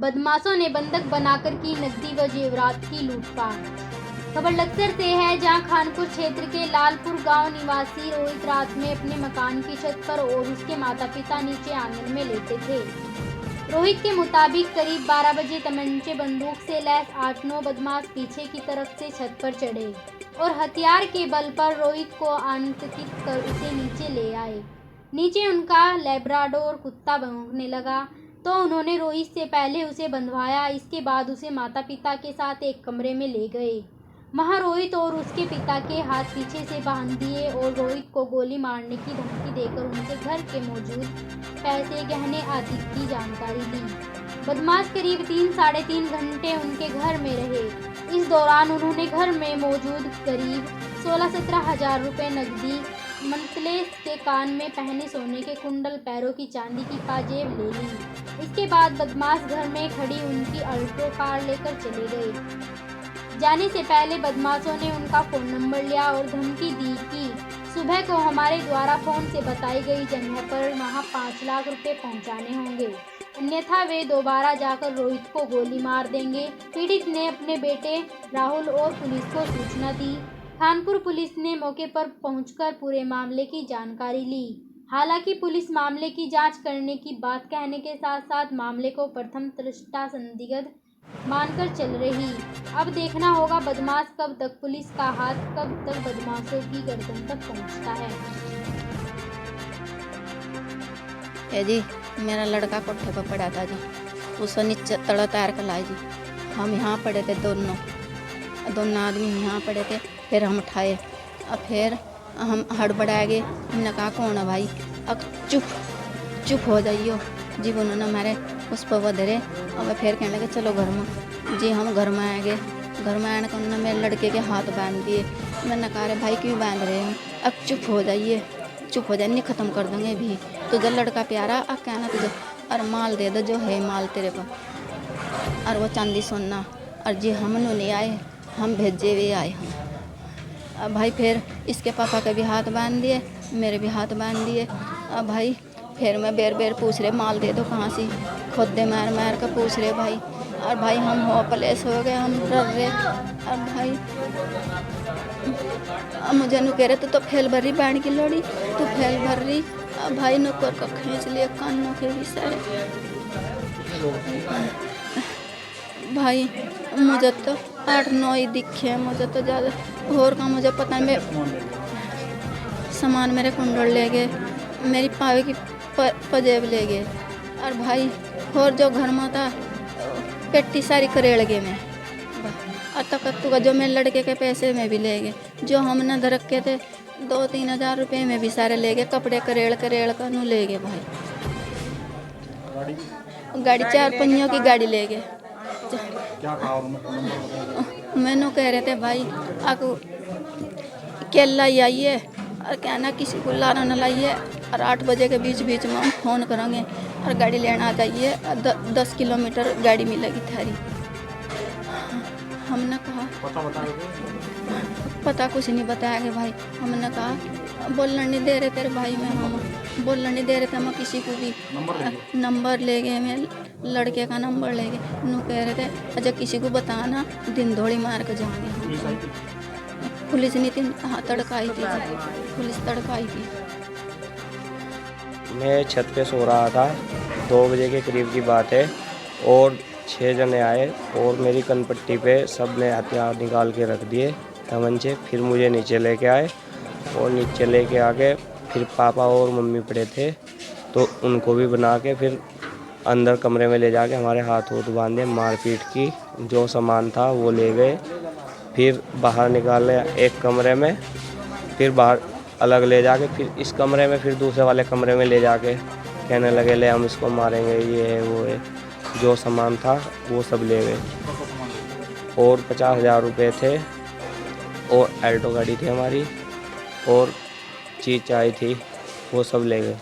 बदमाशों ने बंधक बनाकर की नकदी व जेवरात की लूटपाट। खबर लक्सर से है, जहां खानपुर क्षेत्र के लालपुर गांव निवासी रोहित रात में अपने मकान की छत पर और उसके माता पिता नीचे आंगन में लेटे थे। रोहित के मुताबिक करीब 12 बजे तमंचे बंदूक से लैस 8-9 बदमाश पीछे की तरफ से छत पर चढ़े और हथियार के बल पर रोहित को आतंकित कर उसे नीचे ले आए। नीचे उनका लैब्राडोर कुत्ता भौंकने लगा तो उन्होंने रोहित से पहले उसे बंधवाया। इसके बाद उसे माता पिता के साथ एक कमरे में ले गए। वहां रोहित और उसके पिता के हाथ पीछे से बांध दिए और रोहित को गोली मारने की धमकी देकर उनके घर के मौजूद पैसे, गहने आदि की जानकारी दी। बदमाश करीब 3-3.5 घंटे उनके घर में रहे। इस दौरान उन्होंने घर में मौजूद करीब 16-17 हज़ार रुपये नकदी, मंतलेस के कान में पहने सोने के कुंडल, पैरों की चांदी की पाजेब ले ली। इसके बाद बदमाश घर में खड़ी उनकी अल्टो कार लेकर चले गए। जाने से पहले बदमाशों ने उनका फ़ोन नंबर लिया और धमकी दी कि सुबह को हमारे द्वारा फ़ोन से बताई गई जगह पर वहां 5 लाख रुपए पहुंचाने होंगे, अन्यथा वे दोबारा जाकर रोहित को गोली मार देंगे। पीड़ित ने अपने बेटे राहुल और पुलिस को सूचना दी। खानपुर पुलिस ने मौके पर पहुंचकर पूरे मामले की जानकारी ली। हालांकि पुलिस मामले की जांच करने की बात कहने के साथ साथ मामले को प्रथम दृष्टया संदिग्ध मानकर चल रही। अब देखना होगा बदमाश कब तक पुलिस का हाथ, कब तक बदमाशों की गर्दन तक पहुंचता है। जी, मेरा लड़का कोठे पर पड़ा था जी, उसको नीचे तड़ा तार कर लाए जी। हम यहाँ पड़े थे, दोनों आदमी यहाँ पड़े थे। फिर हम उठाए, अब फिर हम हड़बड़ा गए। हमने कहा कौन है भाई, अब चुप हो जाइयो जी। उन्होंने हमारे उस पर वधरे। अब फिर कहने लगे चलो घर में जी। हम घर में आ गए। घर में आने को उन्होंने मेरे लड़के के हाथ बांध दिए। मैंने कहा रे भाई क्यों बांध रहे हैं, अब चुप हो जाइए, नहीं ख़त्म कर देंगे भी। तुझे लड़का प्यारा, अब कहना तुझे और माल दे दो जो है माल तेरे पर, और वो चांदी सोना। और जी हम नहीं आए, हम भेजे हुए आए हम। अब भाई फिर इसके पापा के भी हाथ बांध दिए, मेरे भी हाथ बांध दिए। अब भाई फिर मैं बेर पूछ रहे माल दे दो कहाँ से, खुद दे मार कर पूछ रहे भाई। और भाई हम होपलेस हो गए, हम डर रहे। और भाई मुझे नु कह रहे तो फेल भर रही बैंड की लोड़ी, तो फेल भर रही। अब भाई नुकर का खींच लिए कानों के विषय। भाई मुझे तो 8-9 ही दिखे, मुझे तो ज़्यादा और का मुझे पता नहीं। सामान मेरे कुंडल ले गए, मेरी पावे की पजेब ले गए। और भाई और जो घर में था पेटी सारी करेड़ गए में। और तकत्तू का जो मेरे लड़के के पैसे में भी ले गए, जो हमने दरक के थे 2-3 हज़ार रुपये में भी सारे ले गए। कपड़े करेड़ का नू ले गए भाई। गाड़ी 4 पहियों की गाड़ी ले गए। मैंने कह रहे थे भाई आपको केला ही आइए और क्या ना किसी को लाना न लाइए, और 8 बजे के बीच में हम फ़ोन करेंगे और गाड़ी लेना आ जाइए। 10 किलोमीटर गाड़ी मिलेगी थारी। हमने कहा पता कुछ नहीं बताया कि भाई। हमने कहा बोलने नहीं दे रहे तेरे भाई में, हम बोलने नहीं दे रहे थे। हम किसी को भी नंबर ले गए, मैं लड़के का नंबर ले गए। नू कह रहे थे अच्छा किसी को बताना, दिन दौड़ी मार कर जाएंगे। पुलिस नहीं थी, हाँ तड़काई थी, पुलिस तड़काई थी। मैं छत पे सो रहा था, 2 बजे के करीब की बात है, और 6 जने आए और मेरी कनपट्टी पे सब ने हथियार निकाल के रख दिए, तमंचे। फिर मुझे नीचे लेके आए और नीचे लेके आके फिर पापा और मम्मी पड़े थे तो उनको भी बना के फिर अंदर कमरे में ले जाके हमारे हाथ बांधे, मारपीट की। जो सामान था वो ले गए। फिर बाहर निकाले एक कमरे में, फिर बाहर अलग ले जाके फिर इस कमरे में, फिर दूसरे वाले कमरे में ले जाके कहने लगे ले हम इसको मारेंगे, ये है वो है। जो सामान था वो सब ले गए और 50,000 रुपये थे और अल्टो गाड़ी थी हमारी और चीज़ चाहिए थी, वो सब ले गए।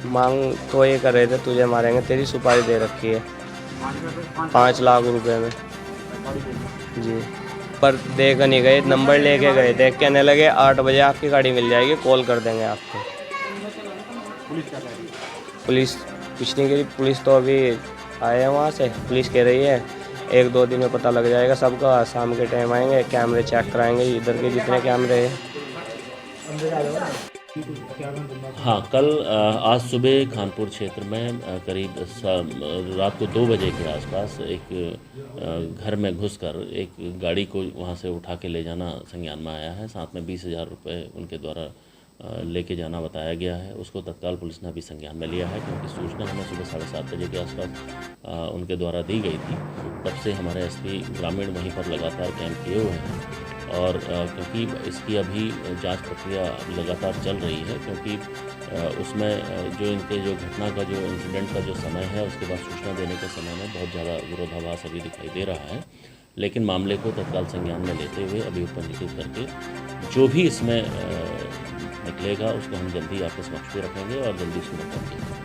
मांग तो ये कर रहे थे तुझे मारेंगे, तेरी सुपारी दे रखी है 5 लाख रुपए में जी। पर देख नहीं गए, नंबर लेके गए थे, कहने लगे 8 बजे आपकी गाड़ी मिल जाएगी, कॉल कर देंगे आपको। पुलिस कुछ नहीं करी पुलिस, तो अभी आए हैं वहाँ से। पुलिस कह रही है 1-2 दिन में पता लग जाएगा सबका, शाम के टाइम आएंगे, कैमरे चेक कराएंगे इधर के जितने कैमरे हैं। हाँ, कल आज सुबह खानपुर क्षेत्र में करीब रात को 2 बजे के आसपास एक घर में घुसकर एक गाड़ी को वहाँ से उठा के ले जाना संज्ञान में आया है। साथ में 20,000 रुपये उनके द्वारा लेके जाना बताया गया है। उसको तत्काल पुलिस ने अभी संज्ञान में लिया है, क्योंकि सूचना हमें सुबह 7:30 बजे के आसपास उनके द्वारा दी गई थी। तब से हमारे एसपी ग्रामीण वहीं पर लगातार कैंप किए हुए हैं, और क्योंकि इसकी अभी जांच प्रक्रिया लगातार चल रही है, क्योंकि उसमें जो घटना का जो इंसिडेंट का जो समय है, उसके बाद सूचना देने के समय में बहुत ज़्यादा विरोधाभास अभी दिखाई दे रहा है। लेकिन मामले को तत्काल संज्ञान में लेते हुए अभी पंजीकृत करके जो भी इसमें निकलेगा उसको हम जल्दी आपके समक्ष भी रखेंगे और जल्दी उसको बताएंगे।